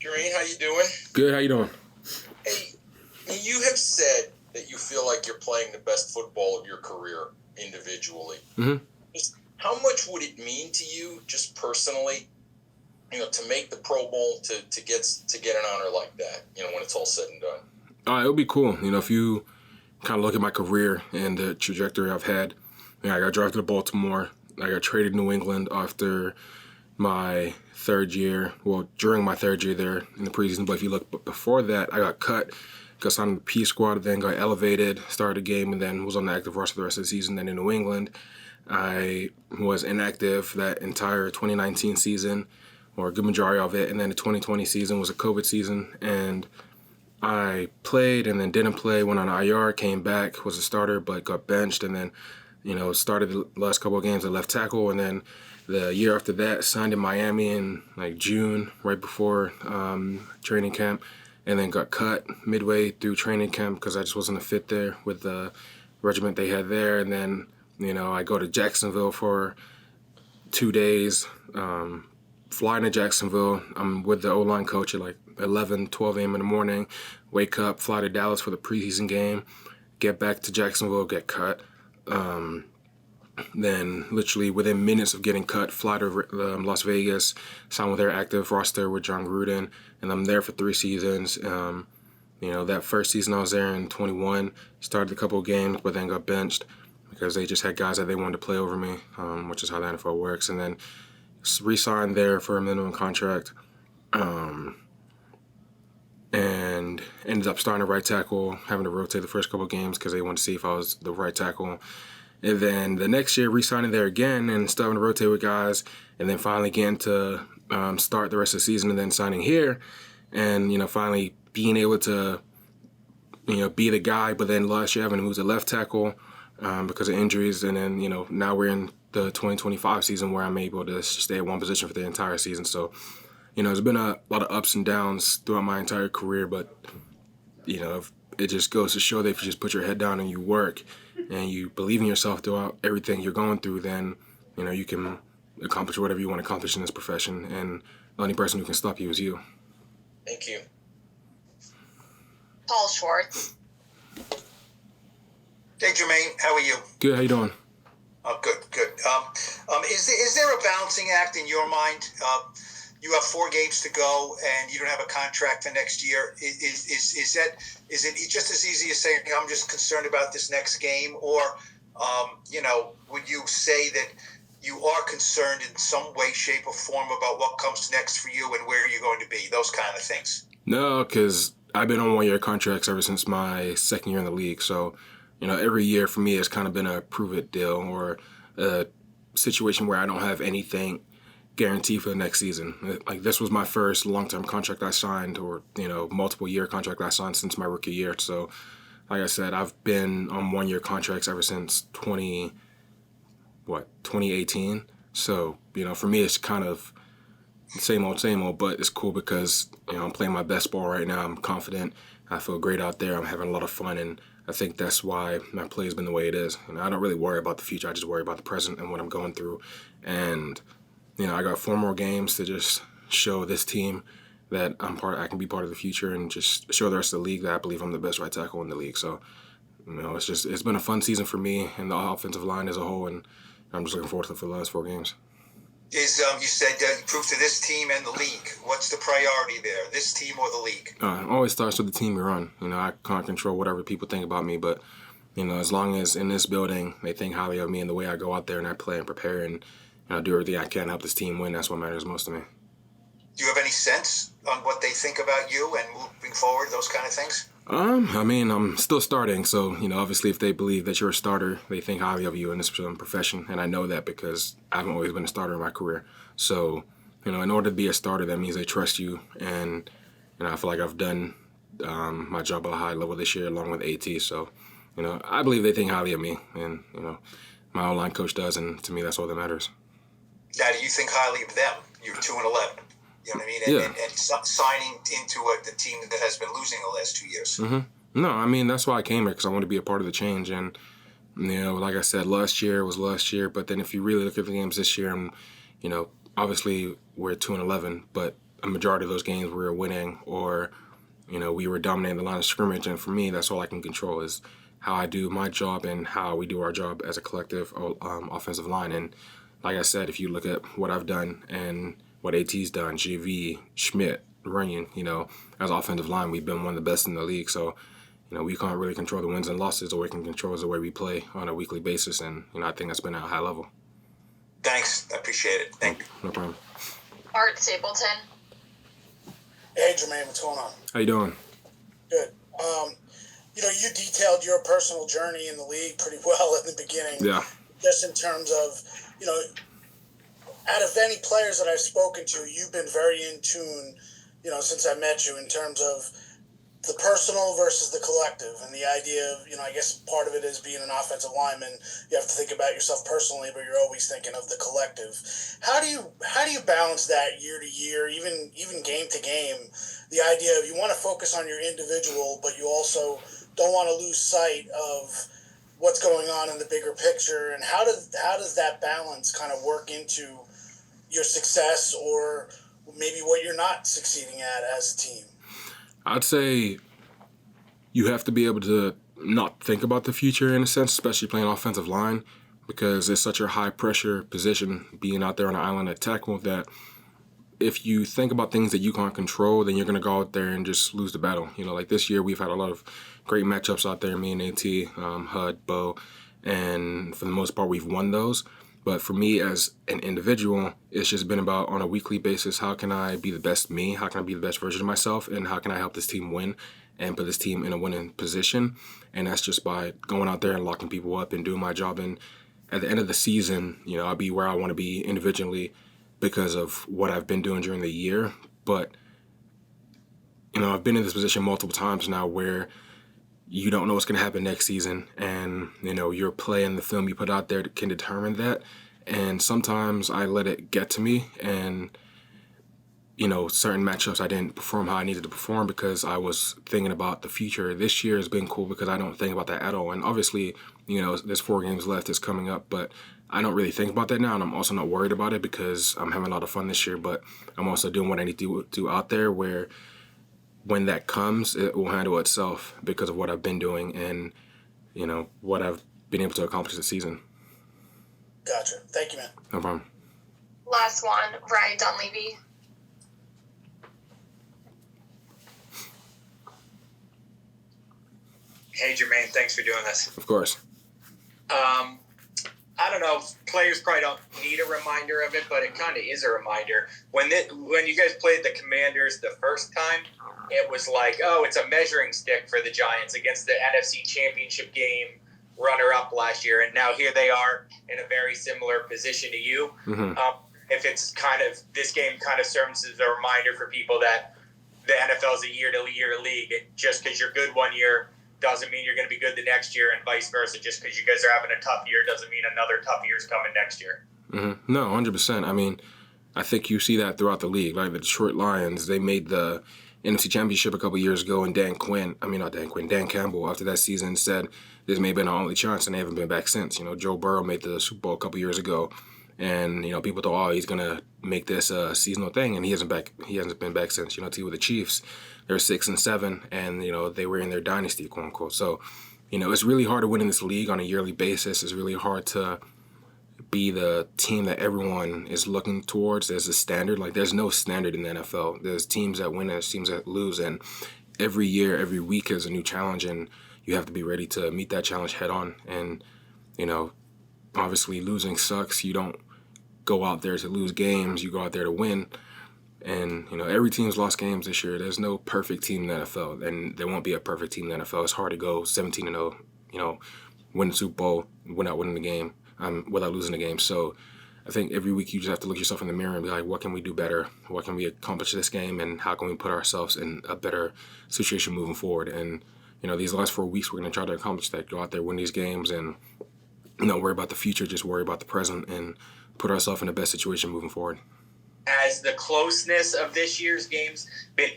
Jermaine, how you doing? Good, how you doing? Hey, you have said that you feel like you're playing the best football of your career individually. Mm-hmm. Just how much would it mean to you, just personally, to make the Pro Bowl, to get an honor like that, when it's all said and done? It would be cool. If you kind of look at my career and the trajectory I've had, I got drafted to Baltimore. I got traded to New England after my third year. Well, during my third year there in the preseason. But if you look before that, I got cut, got signed to the P squad, then got elevated, started a game, and then was on the active roster the rest of the season. Then in New England, I was inactive that entire 2019 season, or a good majority of it. And then the 2020 season was a COVID season. And I played and then didn't play, went on IR, came back, was a starter, but got benched. And then, started the last couple of games at left tackle. And then the year after that, signed in Miami in June, right before training camp. And then got cut midway through training camp because I just wasn't a fit there with the regiment they had there. And then, I go to Jacksonville for 2 days, flying to Jacksonville. I'm with the O-line coach at 11, 12 a.m. in the morning, wake up, fly to Dallas for the preseason game, get back to Jacksonville, get cut. Then literally within minutes of getting cut, fly to Las Vegas, sign with their active roster with John Gruden, and I'm there for 3 seasons. That first season I was there in 21, started a couple of games, but then got benched because they just had guys that they wanted to play over me, which is how the NFL works. And then re-signed there for a minimum contract, and ended up starting at right tackle, having to rotate the first couple of games because they wanted to see if I was the right tackle. And then the next year, re-signing there again and starting to rotate with guys, and then finally getting to start the rest of the season, and then signing here, and finally being able to be the guy. But then last year having to move to left tackle because of injuries, and then now we're in the 2025 season where I'm able to stay at one position for the entire season. So there's been a lot of ups and downs throughout my entire career, but it just goes to show that if you just put your head down and you work and you believe in yourself throughout everything you're going through, then you can accomplish whatever you want to accomplish in this profession, and the only person who can stop you is you. Thank you. Paul Schwartz. Hey, Jermaine, how are you? Good, how you doing? Oh, good. Is there a balancing act in your mind? You have 4 games to go, and you don't have a contract for next year. Is it just as easy as saying, I'm just concerned about this next game, or would you say that you are concerned in some way, shape, or form about what comes next for you and where you're going to be? Those kind of things. No, because I've been on 1-year contracts ever since my second year in the league. So, every year for me has kind of been a prove-it deal, or a situation where I don't have anything guaranteed for the next season. This was my first long-term contract I signed, or multiple-year contract I signed since my rookie year. So, like I said, I've been on 1-year contracts ever since 2018. So, for me, it's kind of same old, but it's cool because, I'm playing my best ball right now. I'm confident. I feel great out there. I'm having a lot of fun, and I think that's why my play has been the way it is. I don't really worry about the future. I just worry about the present and what I'm going through. And, I got 4 more games to just show this team that I can be part of the future, and just show the rest of the league that I believe I'm the best right tackle in the league. So, it's been a fun season for me and the offensive line as a whole, and I'm just looking forward to it for the last 4 games. You said you proved to this team and the league. What's the priority there, this team or the league? It always starts with the team you're on. I can't control whatever people think about me, but, as long as in this building they think highly of me and the way I go out there and I play and prepare and do everything I can to help this team win, that's what matters most to me. Do you have any sense on what they think about you and moving forward, those kind of things? I'm still starting, so, obviously if they believe that you're a starter, they think highly of you in this profession, and I know that because I haven't always been a starter in my career. So, in order to be a starter, that means they trust you, and, I feel like I've done my job at a high level this year along with AT, so, I believe they think highly of me, and, my online coach does, and to me that's all that matters. Now, do you think highly of them? You're 2-11. You know what I mean? Yeah. And signing into the team that has been losing the last 2 years. Mm-hmm. No, that's why I came here, because I want to be a part of the change. And, like I said, last year was last year. But then if you really look at the games this year, obviously we're 2-11, but a majority of those games we were winning, or we were dominating the line of scrimmage. And for me, that's all I can control is how I do my job and how we do our job as a collective offensive line. And like I said, if you look at what I've done and what AT's done, JV, Schmidt, Runyon, as offensive line, we've been one of the best in the league. So, we can't really control the wins and losses. All we can control is the way we play on a weekly basis. And, I think that's been at a high level. Thanks. I appreciate it. Thank you. No problem. Art Stapleton. Hey, Jermaine, what's going on? How you doing? Good. You detailed your personal journey in the league pretty well in the beginning. Yeah. Just in terms of, out of any players that I've spoken to, you've been very in tune, since I met you, in terms of the personal versus the collective, and the idea of, I guess part of it is being an offensive lineman. You have to think about yourself personally, but you're always thinking of the collective. How do you balance that year to year, even game to game? The idea of you want to focus on your individual, but you also don't want to lose sight of what's going on in the bigger picture. And how does that balance kind of work into your success, or maybe what you're not succeeding at as a team? I'd say you have to be able to not think about the future in a sense, especially playing offensive line, because it's such a high pressure position being out there on an island at tackle that if you think about things that you can't control, then you're going to go out there and just lose the battle. Like this year, we've had a lot of great matchups out there, me and AT, HUD, Bo, and for the most part, we've won those. But for me as an individual, it's just been about on a weekly basis, how can I be the best me? How can I be the best version of myself? And how can I help this team win and put this team in a winning position? And that's just by going out there and locking people up and doing my job. And at the end of the season, I'll be where I want to be individually because of what I've been doing during the year. But, I've been in this position multiple times now where you don't know what's going to happen next season, and your play and the film you put out there can determine that. And sometimes I let it get to me, and certain matchups I didn't perform how I needed to perform because I was thinking about the future. This year has been cool because I don't think about that at all. And obviously, there's 4 games left, it's coming up, but I don't really think about that now, and I'm also not worried about it because I'm having a lot of fun this year. But I'm also doing what I need to do out there, where when that comes, it will handle itself because of what I've been doing and, what I've been able to accomplish this season. Gotcha. Thank you, man. No problem. Last one, Ryan Dunleavy. Hey, Jermaine, thanks for doing this. Of course. I don't know, players probably don't need a reminder of it, but it kind of is a reminder. When you guys played the Commanders the first time, it was like, oh, it's a measuring stick for the Giants against the NFC Championship game runner-up last year, and now here they are in a very similar position to you. Mm-hmm. If it's this game kind of serves as a reminder for people that the NFL is a year-to-year league, and just because you're good one year doesn't mean you're going to be good the next year, and vice versa. Just because you guys are having a tough year doesn't mean another tough year is coming next year. Mm-hmm. No, 100%. I mean, I think you see that throughout the league. Like the Detroit Lions, they made the NFC Championship a couple years ago, and Dan Campbell, after that season, said this may have been our only chance, and they haven't been back since. Joe Burrow made the Super Bowl a couple years ago, and people thought, oh, he's gonna make this a seasonal thing, and he hasn't been back since. With the Chiefs, they're 6-7, and they were in their dynasty, quote unquote. So, it's really hard to win in this league on a yearly basis. It's really hard to be the team that everyone is looking towards. There's a standard. Like, there's no standard in the NFL. There's teams that win and there's teams that lose, and every year, every week is a new challenge, and you have to be ready to meet that challenge head on. And obviously losing sucks. You don't go out there to lose games. You go out there to win. And, every team's lost games this year. There's no perfect team in the NFL, and there won't be a perfect team in the NFL. It's hard to go 17-0, win the Super Bowl without winning the game, without losing the game. So I think every week you just have to look yourself in the mirror and be like, what can we do better? What can we accomplish this game? And how can we put ourselves in a better situation moving forward? And, these last 4 weeks, we're going to try to accomplish that. Go out there, win these games, and not worry about the future, just worry about the present and put ourselves in the best situation moving forward. Has the closeness of this year's games been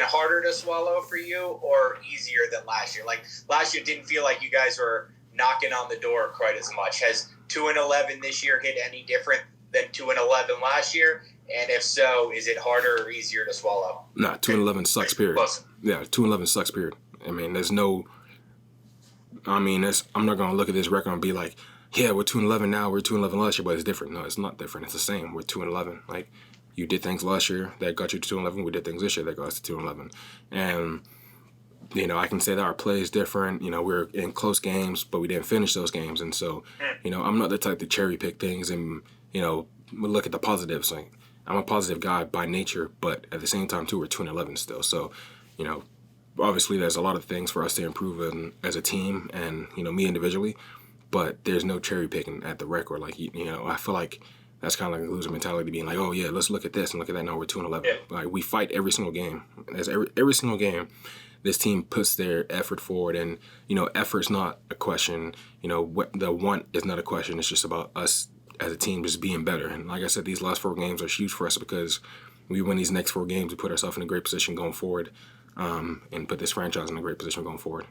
harder to swallow for you, or easier than last year? Like, last year didn't feel like you guys were knocking on the door quite as much. Has 2-11 this year hit any different than 2-11 last year? And if so, is it harder or easier to swallow? Nah, 2-11 sucks, period. Yeah, 2-11 sucks, period. I mean, there's no. I mean, I'm not gonna look at this record and be like, yeah, we're 2-11 now, we're 2-11 last year, but it's different. No, it's not different. It's the same. We're 2-11. Like, you did things last year that got you to 2-11. We did things this year that got us to 2-11. And you know, I can say that our play is different. You know, we're in close games, but we didn't finish those games. And so, you know, I'm not the type to cherry pick things and, you know, look at the positives. Like, I'm a positive guy by nature, but at the same time, too, we're 2-11 still. So, you know, obviously there's a lot of things for us to improve in as a team and, you know, me individually, but there's no cherry picking at the record. Like, you know, I feel like that's kind of like a loser mentality, being like, oh, yeah, let's look at this and look at that. No, we're 2-11. Yeah. Like, we fight every single game. As every single game, this team puts their effort forward, and, you know, effort's not a question. You know, the want is not a question. It's just about us as a team just being better. And like I said, these last 4 games are huge for us because we win these next 4 games, we put ourselves in a great position going forward, and put this franchise in a great position going forward.